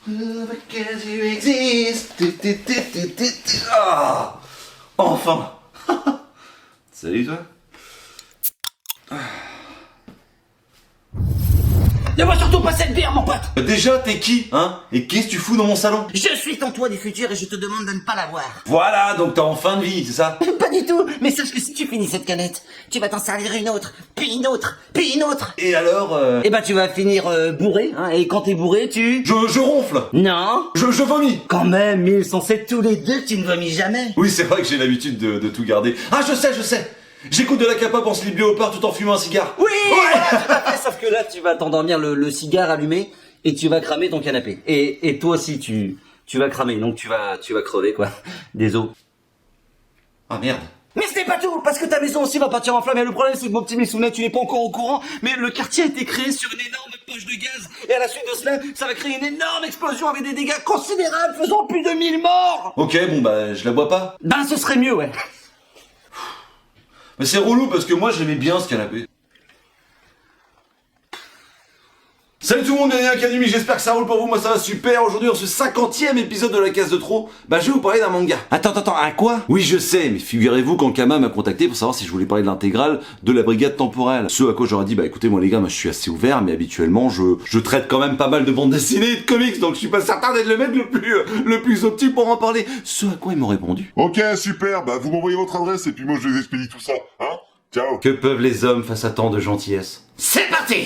Because you exist. Ah, enfin. Salut toi. Ne vois surtout pas cette bière, mon pote. Déjà, t'es qui, hein? Et qu'est-ce que tu fous dans mon salon? Je suis ton toi du futur et je te demande de ne pas la boire. Voilà, donc t'es en fin de vie, c'est ça? Pas du tout, mais sache que si tu finis cette canette, tu vas t'en servir une autre, puis une autre, puis une autre. Et alors, Et ben tu vas finir bourré, hein, et quand t'es bourré, tu... Je ronfle. Non. Je vomis. Quand même, Mills, on sait tous les deux que tu ne vomis jamais. Oui, c'est vrai que j'ai l'habitude de tout garder. Ah, je sais. J'écoute de la K-pop en slip léopard tout en fumant un cigare. Oui, voilà, tout à fait, sauf que là, tu vas t'endormir le cigare allumé et tu vas cramer ton canapé. Et toi aussi, tu vas cramer, donc tu vas crever, quoi. Désolé. Ah merde. Mais ce n'est pas tout, parce que ta maison aussi va partir en flammes. Et le problème, c'est que mon petit Mitsune, tu n'es pas encore au courant, mais le quartier a été créé sur une énorme poche de gaz. Et à la suite de cela, ça va créer une énorme explosion avec des dégâts considérables, faisant plus de 1000 morts. Ok, bon bah, je la bois pas. Ben, ce serait mieux, ouais. Mais c'est relou parce que moi j'aimais bien ce canapé. Salut tout le monde, bienvenue à l'Académie, j'espère que ça roule pour vous, moi ça va super. Aujourd'hui dans ce 50e épisode de la case de trop, bah je vais vous parler d'un manga. Attends, un quoi? Oui je sais, mais figurez-vous qu'Ankama m'a contacté pour savoir si je voulais parler de l'intégrale de la brigade temporelle. Ce à quoi j'aurais dit, bah écoutez moi les gars, moi je suis assez ouvert, mais habituellement je traite quand même pas mal de bandes dessinées et de comics, donc je suis pas certain d'être le mec le plus optique pour en parler. Ce à quoi ils m'ont répondu. Ok, super, bah vous m'envoyez votre adresse et puis moi je vous expédie tout ça, hein? Ciao. Que peuvent les hommes face à tant de gentillesse? C'est parti.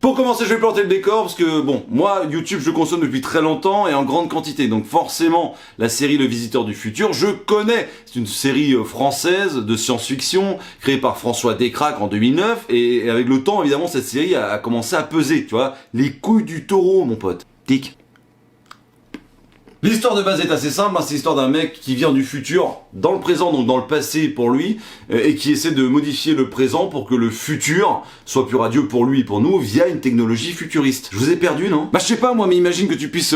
Pour commencer, je vais planter le décor parce que, bon, moi, YouTube, je consomme depuis très longtemps et en grande quantité. Donc forcément, la série Le Visiteur du Futur, je connais. C'est une série française de science-fiction créée par François Descraques en 2009. Et avec le temps, évidemment, cette série a commencé à peser, tu vois. Les couilles du taureau, mon pote. Tic. L'histoire de base est assez simple, hein, c'est l'histoire d'un mec qui vient du futur, dans le présent, donc dans le passé pour lui, et qui essaie de modifier le présent pour que le futur soit plus radieux pour lui et pour nous via une technologie futuriste. Je vous ai perdu, non? Bah je sais pas moi, mais imagine que tu puisses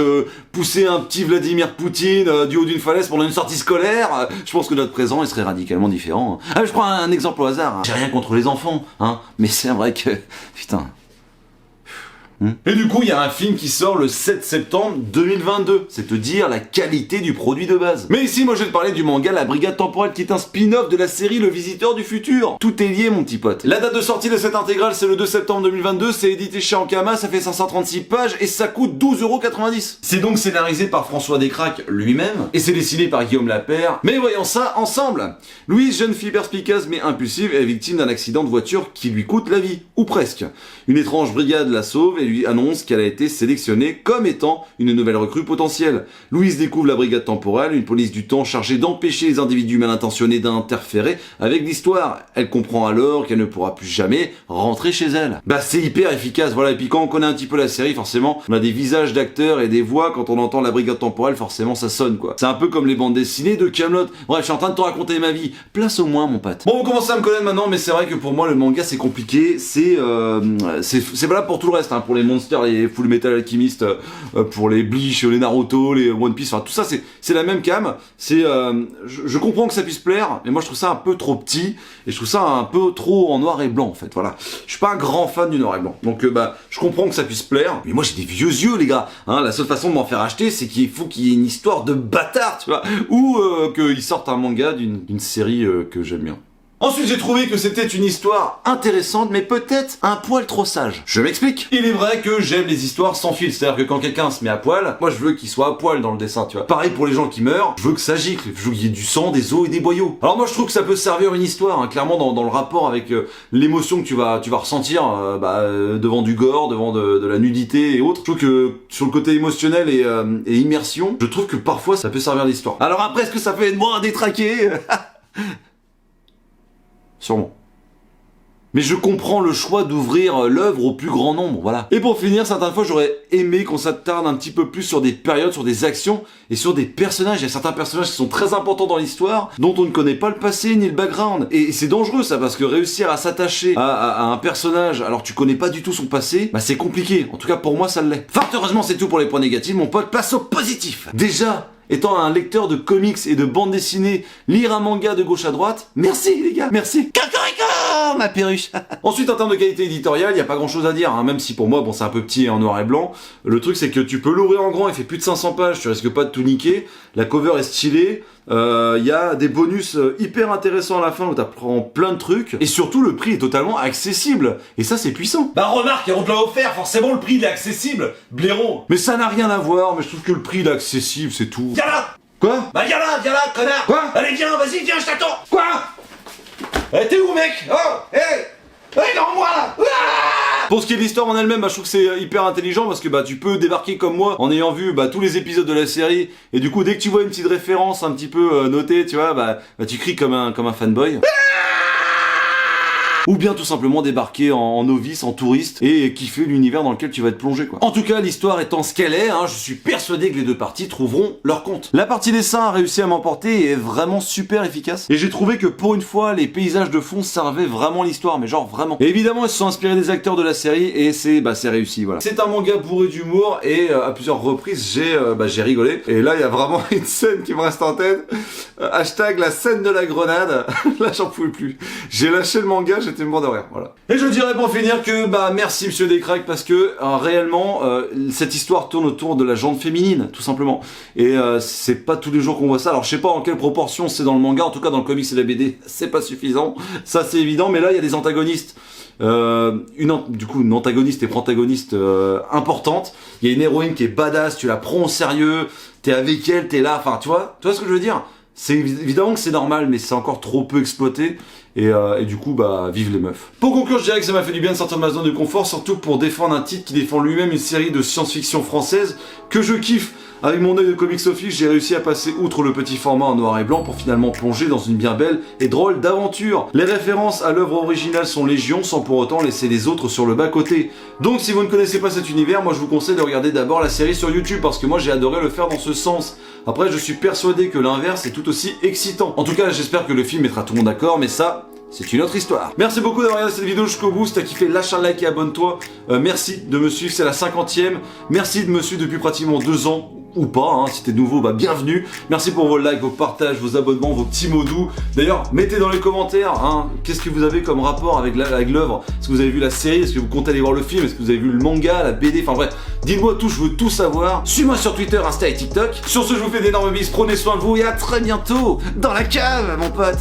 pousser un petit Vladimir Poutine du haut d'une falaise pendant une sortie scolaire, je pense que notre présent il serait radicalement différent. Ah je prends un exemple au hasard, hein. J'ai rien contre les enfants, hein, mais c'est vrai que... Putain... Et du coup, il y a un film qui sort le 7 septembre 2022. C'est te dire la qualité du produit de base. Mais ici, moi, je vais te parler du manga La Brigade Temporelle, qui est un spin-off de la série Le Visiteur du Futur. Tout est lié, mon petit pote. La date de sortie de cette intégrale, c'est le 2 septembre 2022. C'est édité chez Ankama, ça fait 536 pages et ça coûte 12,90 €. C'est donc scénarisé par François Descraques lui-même et c'est dessiné par Guillaume Lapère. Mais voyons ça ensemble. Louise, jeune fille perspicace mais impulsive, est victime d'un accident de voiture qui lui coûte la vie, ou presque. Une étrange brigade la sauve et lui annonce qu'elle a été sélectionnée comme étant une nouvelle recrue potentielle. Louise découvre la brigade temporelle, une police du temps chargée d'empêcher les individus mal intentionnés d'interférer avec l'histoire. Elle comprend alors qu'elle ne pourra plus jamais rentrer chez elle. Bah c'est hyper efficace, voilà, et puis quand on connaît un petit peu la série, forcément, on a des visages d'acteurs et des voix, quand on entend la brigade temporelle, forcément ça sonne quoi. C'est un peu comme les bandes dessinées de Kaamelott. Bref, je suis en train de te raconter ma vie. Place au moins mon pote. Bon, vous commencez à me connaître maintenant, mais c'est vrai que pour moi le manga c'est compliqué, c'est valable pour tout le reste, hein, pour les monsters, les Full Metal Alchemist, pour les Bleach, les Naruto, les One Piece, enfin tout ça c'est la même cam. C'est je comprends que ça puisse plaire, mais moi je trouve ça un peu trop petit et je trouve ça un peu trop en noir et blanc en fait. Voilà, je suis pas un grand fan du noir et blanc, donc bah je comprends que ça puisse plaire, mais moi j'ai des vieux yeux les gars. Hein, la seule façon de m'en faire acheter, c'est qu'il faut qu'il y ait une histoire de bâtard, tu vois, ou qu'ils sortent un manga d'une série que j'aime bien. Ensuite, j'ai trouvé que c'était une histoire intéressante, mais peut-être un poil trop sage. Je m'explique. Il est vrai que j'aime les histoires sans fil, c'est-à-dire que quand quelqu'un se met à poil, moi je veux qu'il soit à poil dans le dessin, tu vois. Pareil pour les gens qui meurent, je veux que ça gicle, je veux qu'il y ait du sang, des os et des boyaux. Alors moi je trouve que ça peut servir une histoire, hein, clairement dans le rapport avec l'émotion que tu vas ressentir devant du gore, devant de la nudité et autres. Je trouve que sur le côté émotionnel et immersion, je trouve que parfois ça peut servir d'histoire. Alors après, est-ce que ça peut être moi un détraqué? Sûrement. Mais je comprends le choix d'ouvrir l'œuvre au plus grand nombre, voilà. Et pour finir, certaines fois j'aurais aimé qu'on s'attarde un petit peu plus sur des périodes, sur des actions et sur des personnages. Il y a certains personnages qui sont très importants dans l'histoire, dont on ne connaît pas le passé ni le background. Et c'est dangereux ça, parce que réussir à s'attacher à un personnage alors que tu connais pas du tout son passé, bah c'est compliqué. En tout cas pour moi ça l'est. Fort heureusement c'est tout pour les points négatifs, mon pote, place au positif. Déjà, étant un lecteur de comics et de bandes dessinées, lire un manga de gauche à droite, merci les gars, merci. Cocorico, ma perruche. Ensuite, en termes de qualité éditoriale, il y a pas grand chose à dire, hein, même si pour moi, bon, c'est un peu petit et en noir et blanc. Le truc, c'est que tu peux l'ouvrir en grand, il fait plus de 500 pages, tu risques pas de tout niquer. La cover est stylée. Il y a des bonus hyper intéressants à la fin où t'apprends plein de trucs. Et surtout, le prix est totalement accessible. Et ça, c'est puissant. Bah remarque, on te l'a offert, forcément le prix il est accessible, blaireau. Mais ça n'a rien à voir, mais je trouve que le prix il est accessible, c'est tout. Viens là. Quoi? Bah viens là, connard. Quoi? Allez viens, vas-y, viens, je t'attends. Quoi? T'es où mec? Oh, non moi là. Pour ce qui est de l'histoire en elle-même, bah, je trouve que c'est hyper intelligent parce que bah tu peux débarquer comme moi en ayant vu tous les épisodes de la série et du coup dès que tu vois une petite référence un petit peu notée, tu vois, bah tu cries comme un fanboy. Ou bien tout simplement débarquer en novice, en touriste, et kiffer l'univers dans lequel tu vas te plonger, quoi. En tout cas, l'histoire étant ce qu'elle est, je suis persuadé que les deux parties trouveront leur compte. La partie dessin a réussi à m'emporter et est vraiment super efficace. Et j'ai trouvé que pour une fois, les paysages de fond servaient vraiment l'histoire, mais genre vraiment. Et évidemment, ils se sont inspirés des acteurs de la série, et c'est réussi, voilà. C'est un manga bourré d'humour, et à plusieurs reprises, j'ai rigolé. Et là, il y a vraiment une scène qui me reste en tête. Hashtag la scène de la grenade. Là, j'en pouvais plus. J'ai lâché le manga, j'étais mort de rire, voilà. Et je dirais pour finir que merci monsieur Descraques parce que réellement cette histoire tourne autour de la jante féminine tout simplement et c'est pas tous les jours qu'on voit ça. Alors je sais pas en quelle proportion c'est dans le manga, en tout cas dans le comics et la BD c'est pas suffisant, ça c'est évident, mais là il y a des antagonistes. Une antagoniste et protagoniste importante. Il y a une héroïne qui est badass, tu la prends au sérieux, t'es avec elle, t'es là, enfin tu vois ce que je veux dire. C'est évidemment que c'est normal, mais c'est encore trop peu exploité. Et du coup, vive les meufs. Pour conclure, je dirais que ça m'a fait du bien de sortir de ma zone de confort, surtout pour défendre un titre qui défend lui-même une série de science-fiction française que je kiffe. Avec mon œil de comics office, j'ai réussi à passer outre le petit format en noir et blanc pour finalement plonger dans une bien belle et drôle d'aventure. Les références à l'œuvre originale sont légion, sans pour autant laisser les autres sur le bas-côté. Donc si vous ne connaissez pas cet univers, moi je vous conseille de regarder d'abord la série sur YouTube, parce que moi j'ai adoré le faire dans ce sens. Après, je suis persuadé que l'inverse est tout aussi excitant. En tout cas, j'espère que le film mettra tout le monde d'accord, mais ça... c'est une autre histoire. Merci beaucoup d'avoir regardé cette vidéo jusqu'au bout. Si t'as kiffé, lâche un like et abonne-toi. Merci de me suivre, c'est la 50e. Merci de me suivre depuis pratiquement 2 ans. Ou pas, si t'es nouveau, bienvenue. Merci pour vos likes, vos partages, vos abonnements, vos petits mots doux. D'ailleurs, mettez dans les commentaires, qu'est-ce que vous avez comme rapport avec l'œuvre. Est-ce que vous avez vu la série? Est-ce que vous comptez aller voir le film? Est-ce que vous avez vu le manga, la BD? Enfin bref, dites-moi tout, je veux tout savoir. Suis-moi sur Twitter, Insta et TikTok. Sur ce, je vous fais d'énormes bis, prenez soin de vous et à très bientôt dans la cave, mon pote.